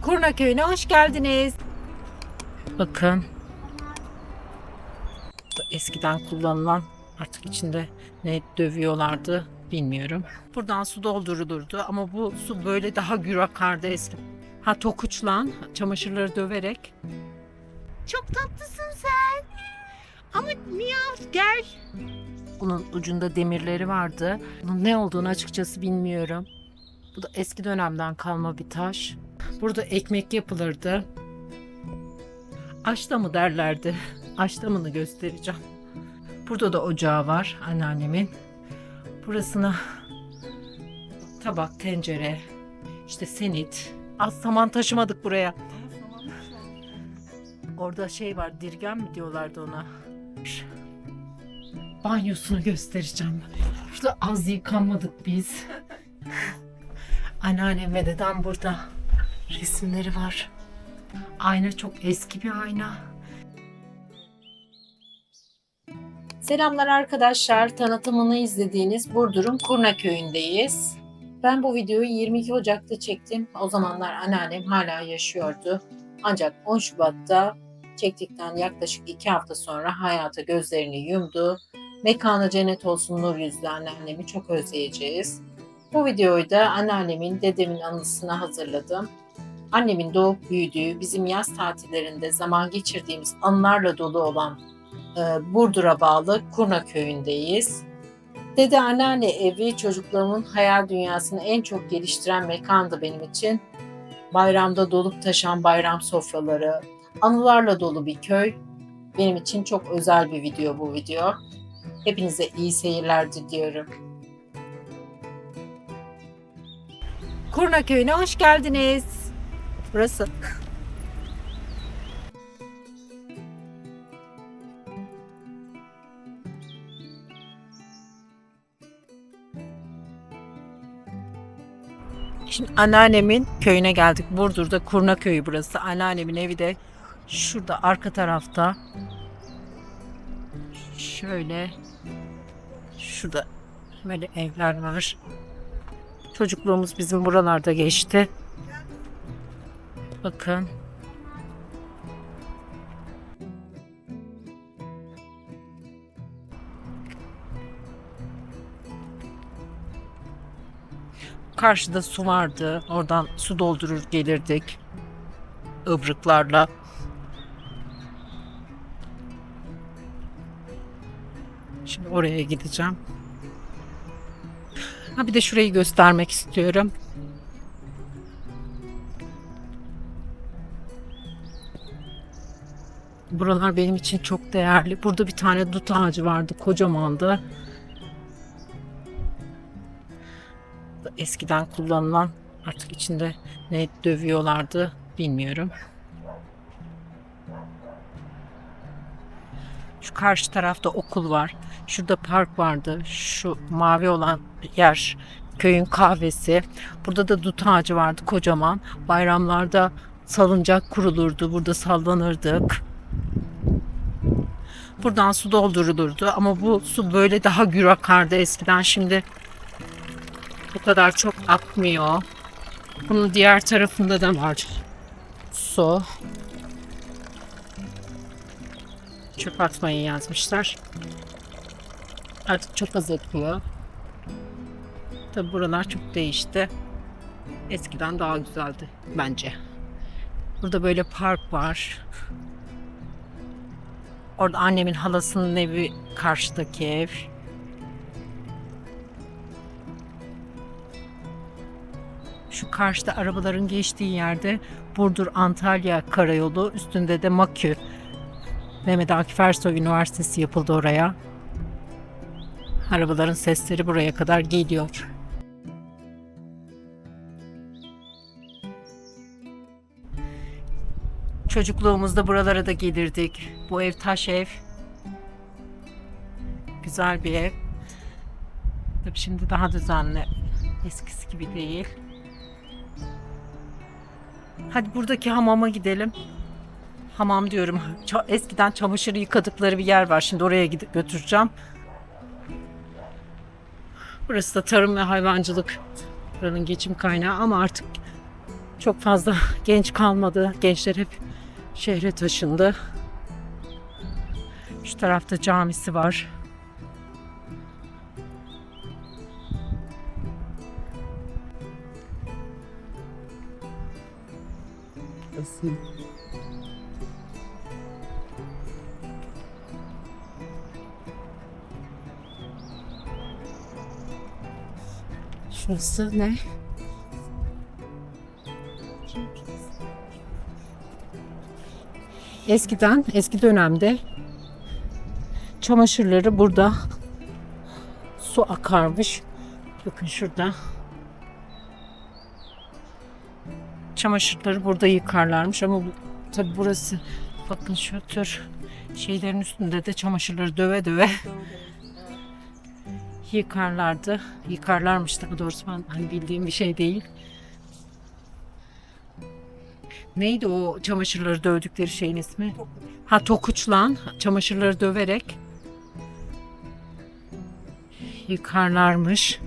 Kurna Köyü'ne hoş geldiniz. Bakın. Eskiden kullanılan, artık içinde ne dövüyorlardı bilmiyorum. Buradan su doldurulurdu ama bu su böyle daha gür akardı eski. Ha, tokuçla çamaşırları döverek. Çok tatlısın sen. Ama miyav gel. Bunun ucunda demirleri vardı. Bunun ne olduğunu açıkçası bilmiyorum. Bu da eski dönemden kalma bir taş. Burada ekmek yapılırdı. Aşta mı derlerdi? Aşta mını göstereceğim. Burada da ocağı var anneannemin. Burasına tabak, tencere, işte senit. Az saman taşımadık buraya. Orada şey var, dirgen mi diyorlardı ona. Banyosunu göstereceğim. Şurada az yıkanmadık biz. Anneannem ve dedem burada. Resimleri var. Ayna çok eski bir ayna. Selamlar arkadaşlar. Tanıtımını izlediğiniz Burdur'un Kurna Köyü'ndeyiz. Ben bu videoyu 22 Ocak'ta çektim. O zamanlar anneannem hala yaşıyordu. Ancak 10 Şubat'ta çektikten yaklaşık 2 hafta sonra hayata gözlerini yumdu. Mekanı cennet olsun, nur yüzlü anneannemi çok özleyeceğiz. Bu videoyu da anneannemin, dedemin anısına hazırladım. Annemin doğup büyüdüğü, bizim yaz tatillerinde zaman geçirdiğimiz anılarla dolu olan Burdur'a bağlı Kurna Köyü'ndeyiz. Dede anneanne evi çocukluğumun hayal dünyasını en çok geliştiren mekandı benim için. Bayramda dolup taşan bayram sofraları, anılarla dolu bir köy. Benim için çok özel bir video bu video. Hepinize iyi seyirler diliyorum. Kurna Köyü'ne hoş geldiniz. Burası. Şimdi anneannemin köyüne geldik. Burdur'da Kurna Köyü burası. Anneannemin evi de şurada arka tarafta. Şöyle şurada böyle evler var. Çocukluğumuz bizim buralarda geçti. Bakın. Karşıda su vardı. Oradan su doldurur gelirdik. Ibrıklarla. Şimdi oraya gideceğim. Ha, bir de şurayı göstermek istiyorum. Buralar benim için çok değerli. Burada bir tane dut ağacı vardı. Kocamandı. Eskiden kullanılan, artık içinde ne dövüyorlardı bilmiyorum. Şu karşı tarafta okul var. Şurada park vardı. Şu mavi olan yer köyün kahvesi. Burada da dut ağacı vardı kocaman. Bayramlarda salıncak kurulurdu. Burada sallanırdık. Buradan su doldurulurdu ama bu su böyle daha gür akardı eskiden. Şimdi bu kadar çok akmıyor. Bunun diğer tarafında da var su. Çöp atmayı yazmışlar. Artık çok az akıyor. Tabi buralar çok değişti. Eskiden daha güzeldi bence. Burada böyle park var. Orada annemin halasının evi, karşıdaki ev. Şu karşıda arabaların geçtiği yerde Burdur-Antalya karayolu, üstünde de Makü. Mehmet Akif Ersoy Üniversitesi yapıldı oraya. Arabaların sesleri buraya kadar geliyor. Çocukluğumuzda buralara da gelirdik. Bu ev taş ev. Güzel bir ev. Tabii şimdi daha düzenli. Eskisi gibi değil. Hadi buradaki hamama gidelim. Hamam diyorum. Eskiden çamaşır yıkadıkları bir yer var. Şimdi oraya götüreceğim. Burası da tarım ve hayvancılık. Buranın geçim kaynağı ama artık Çok fazla genç kalmadı. Gençler hep şehre taşındı. Şu tarafta camisi var. Şurası ne? Eskiden, eski dönemde çamaşırları burada su akarmış. Bakın şurada. Çamaşırları burada yıkarlarmış ama tabi burası, bakın şu tür şeylerin üstünde de çamaşırları döve döve yıkarlardı. Yıkarlarmış daha doğrusu, ben hani bildiğim bir şey değil. Neydi o çamaşırları dövdükleri şeyin ismi? Ha, tokuçlan. Çamaşırları döverek yıkarlarmış.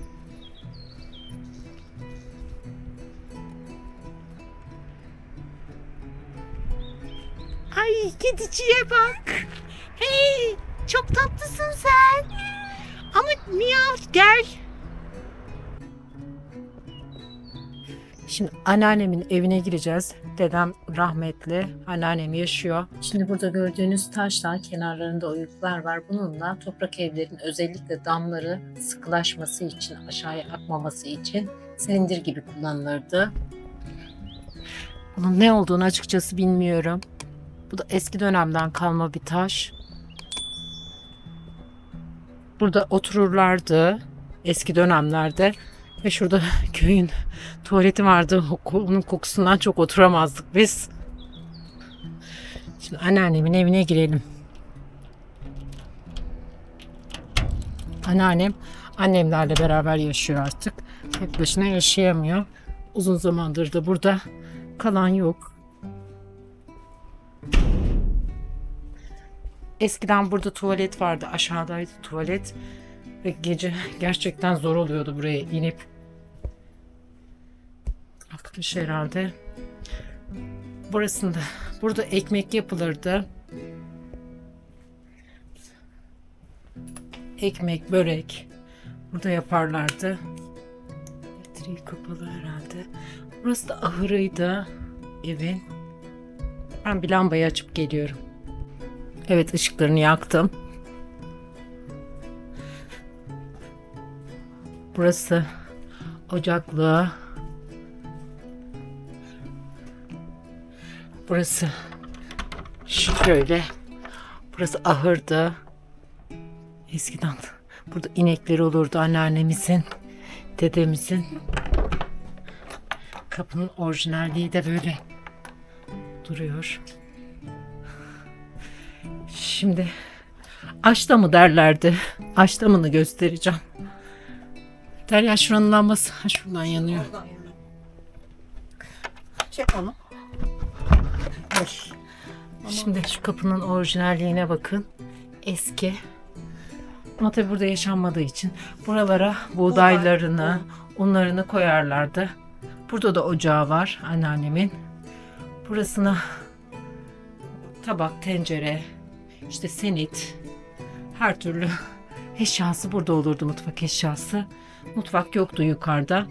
Ay, kediciye bak. Hey, çok tatlısın sen. Ama miyav, gel. Şimdi anneannemin evine gireceğiz. Dedem rahmetli, anneannem yaşıyor. Şimdi burada gördüğünüz taşlar, kenarlarında oyuklar var. Bununla toprak evlerin, özellikle damları sıkılaşması için, aşağıya akmaması için silindir gibi kullanılırdı. Bunun ne olduğunu açıkçası bilmiyorum. Bu da eski dönemden kalma bir taş. Burada otururlardı eski dönemlerde. Ve şurada köyün tuvaleti vardı. Onun kokusundan çok oturamazdık biz. Şimdi anneannemin evine girelim. Anneannem annemlerle beraber yaşıyor artık. Tek başına yaşayamıyor. Uzun zamandır da burada kalan yok. Eskiden burada tuvalet vardı. Aşağıdaydı tuvalet. Ve gece gerçekten zor oluyordu buraya inip. Akmış herhalde. Burada ekmek yapılırdı. Ekmek, börek burada yaparlardı. Elektriği kapalı herhalde. Burası da ahırıydı evin. Ben bir lambayı açıp geliyorum. Evet, ışıklarını yaktım. Burası ocaklığı. Burası şöyle. Burası ahırdı. Eskiden burada inekleri olurdu anneannemizin, dedemizin. Kapının orijinalliği de böyle duruyor. Şimdi aşta mı derlerdi? Aşta mını göstereceğim. Derya, şuranın lambası. Ha, şuradan yanıyor. Çek onu. Hoş. Şimdi şu kapının orijinalliğine bakın. Eski. Ama tabii burada yaşanmadığı için buralara buğdaylarını, unlarını koyarlardı. Burada da ocağı var anneannemin. Burasına tabak, tencere, işte senit, her türlü eşyası burada olurdu, mutfak eşyası. Mutfak yoktu yukarıda.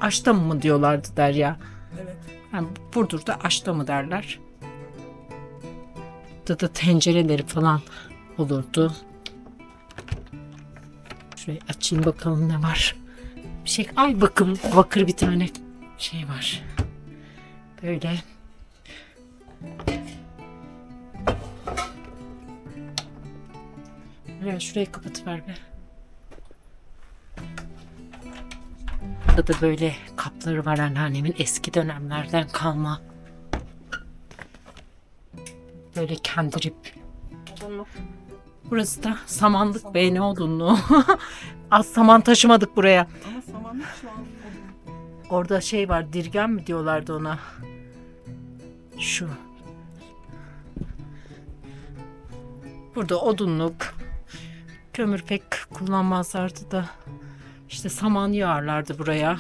Aşta mı diyorlardı Derya? Evet. Yani Burdur'da aşta mı derler. Burada da tencereleri falan olurdu. Şurayı açayım bakalım ne var. Bir şey, ay bakın, bakır bir tane şey var. Böyle. Ya şurayı kapatıver be. Burada da böyle kapları var anneannemin, eski dönemlerden kalma. Böyle kendirip. Odunluk. Burası da samanlık be, ne odunluğu. Az saman taşımadık buraya. Ama samanlık şu an odun. Orada şey var, dirgen mi diyorlardı ona. Şu. Burada odunluk. Kömür pek kullanmazlardı da. İşte saman yağarlardı buraya.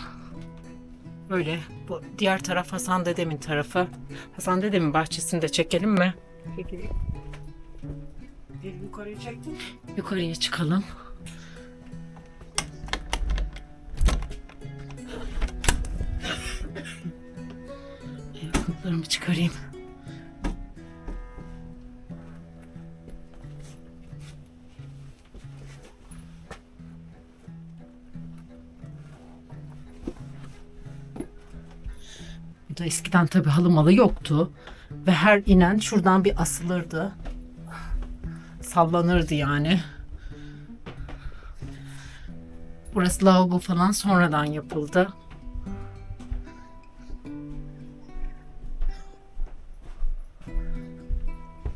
Böyle bu diğer taraf Hasan dedemin tarafı. Hasan dedemin bahçesini de çekelim mi? Peki. Bir yukarıya çektin. Yukarıya çıkalım. Ayakkabılarımı çıkarayım. Burada eskiden tabii halı malı yoktu. Ve her inen şuradan bir asılırdı. Sallanırdı yani. Burası lavabo falan sonradan yapıldı.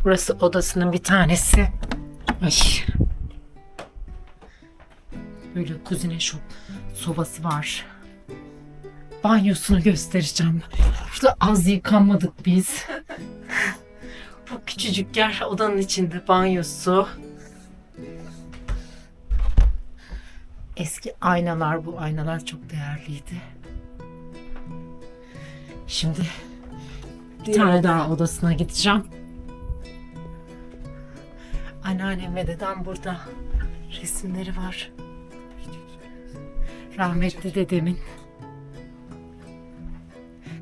Burası odasının bir tanesi. Ay. Böyle kuzine sobası var. Banyosunu göstereceğim. Şurada az yıkanmadık biz. Bu küçücük yer odanın içinde banyosu. Eski aynalar, bu aynalar çok değerliydi. Şimdi bir tane daha odasına gideceğim. Anneannem ve dedem burada. Resimleri var. Rahmetli dedemin.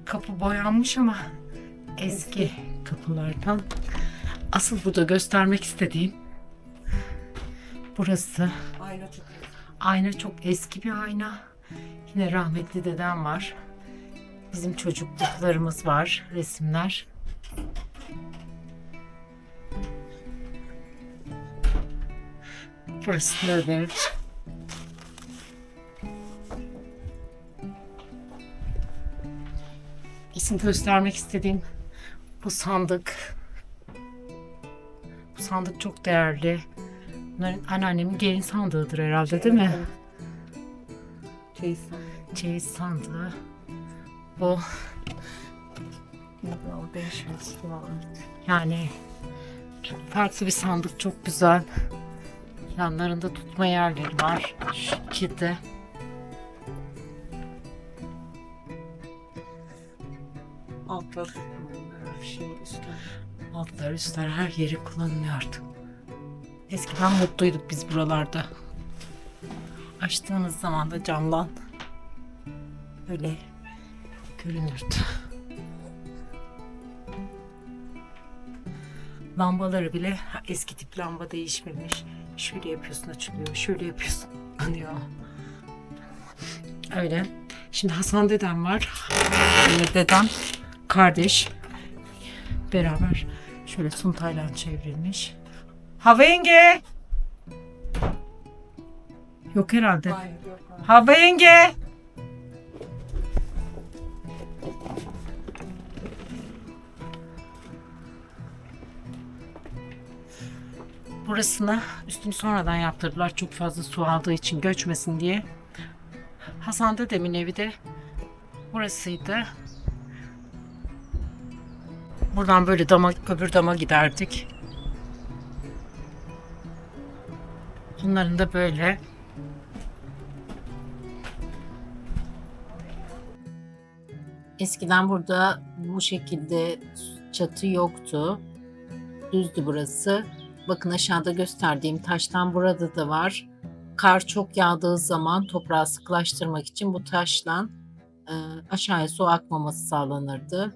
Kapı boyanmış ama eski kapılardan. Asıl burada göstermek istediğim burası. Ayna çok iyi. Ayna çok eski bir ayna. Yine rahmetli dedem var. Bizim çocukluklarımız var, resimler. Burası böyle. Asıl göstermek istediğim bu sandık. Bu sandık çok değerli. Bunların anneannemin gelin sandığıdır herhalde, değil mi? Evet. Çeyiz. Çeyiz sandığı. Bu O değişmez. yani çok farklı bir sandık, çok güzel. Yanlarında tutma yerleri var. Şu şekilde. Altlar. Şey üstü. Altlar üstler her yeri kullanılıyor artık. Eskiden mutluyduk biz buralarda. Açtığınız zaman da camdan böyle görünürdü. Lambaları bile eski tip lamba değişmemiş. Şöyle yapıyorsun açılıyor, şöyle yapıyorsun kapanıyor. Öyle. Şimdi Hasan dedem var. Dedem kardeş. Beraber şöyle suntayla çevrilmiş. Hava yenge. Yok herhalde. Hayır yok. Hava yenge. Burasına üstünü sonradan yaptırdılar. Çok fazla su aldığı için göçmesin diye. Hasan dedemin evi de burasıydı. Buradan böyle dama, öbür dama giderdik. Onların da böyle. Eskiden burada bu şekilde çatı yoktu. Düzdü burası. Bakın aşağıda gösterdiğim taştan burada da var. Kar çok yağdığı zaman toprağı sıklaştırmak için bu taşla aşağıya su akmaması sağlanırdı.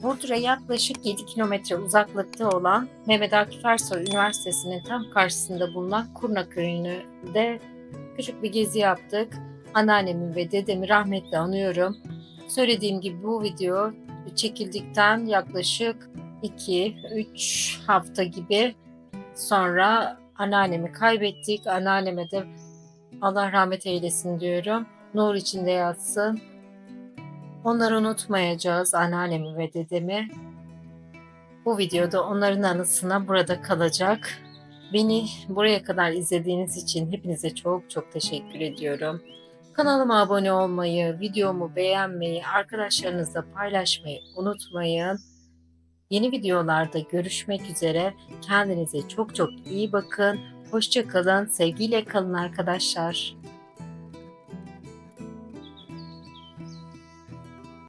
Burdur'a yaklaşık 7 kilometre uzaklıkta olan Mehmet Akif Ersoy Üniversitesi'nin tam karşısında bulunan Kurna Köyü'nde küçük bir gezi yaptık. Anneannemi ve dedemi rahmetle anıyorum. Söylediğim gibi bu video çekildikten yaklaşık 2-3 hafta gibi sonra anneannemi kaybettik. Anneanneme de Allah rahmet eylesin diyorum. Nur içinde yatsın. Onları unutmayacağız, anneannemi ve dedemi. Bu videoda onların anısına burada kalacak. Beni buraya kadar izlediğiniz için hepinize çok çok teşekkür ediyorum. Kanalıma abone olmayı, videomu beğenmeyi, arkadaşlarınızla paylaşmayı unutmayın. Yeni videolarda görüşmek üzere. Kendinize çok çok iyi bakın. Hoşça kalın, sevgiyle kalın arkadaşlar.